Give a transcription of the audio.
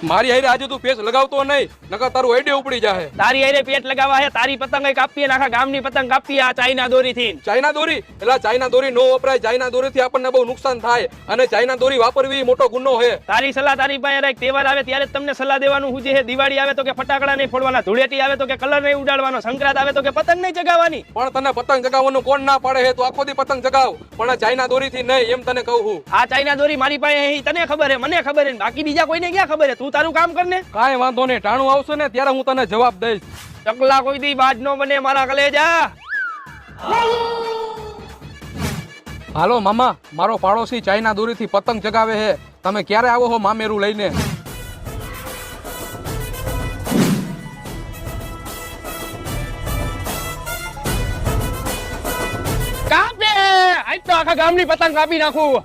મારી હારે આજે તું ફેસ લગાવતો નહીં, નકર તારું આઈડિયા ઉપડી જાહે. તારી હારે પેટ લગાવવા હે, તારી પતંગ કાપીએ, આખા ગામની પતંગ કાપીએ આ ચાઇના દોરીથી. ચાઇના દોરી એટલે ચાઇના દોરી નો વપરાય. ચાઇના દોરીથી આપણને બહુ નુકસાન થાય અને ચાઇના દોરી વાપરવી મોટો ગુનો છે. તારી સલાહ તારી પાસે રાખ. તહેવાર આવે ત્યારે જ તમને સલાહ દેવાનું હું છે. દિવાળી આવે તો કે ફટાકડા નહીં ફોડવાના, ધૂળેટી આવે તો કે કલર નહીં ઉડાડવાનો, સંક્રાંત આવે તો કે પતંગ નહીં ચગાવવાની. પણ તને પતંગ ચગાવવાનું કોણ ના પાડે છે? તું આખો દી પતંગ ચગાવ, પણ આ ચાઇના દોરીથી નહીં, એમ તને કહું છું. આ ચાઇના દોરી મારી પાસે હે, તને ખબર હે, મને ખબર હે, બાકી બીજા કોઈને ક્યાં ખબર હે? તું તારું કામ કર ને. કાંઈ વાંધો નહીં, ટાણું આવશે ને ત્યારે હું તને જવાબ દઈશ. ચકલા કોઈ દી બાજ નો બને મારા કલેજા. હાલો મામા, મારો પાડોશી ચાઇના દોરીથી પતંગ ચગાવે છે. તમે ક્યારે આવો છો મામેરું લઈને? કાપે આજ તો આખા ગામની પતંગ કાપી નાખું.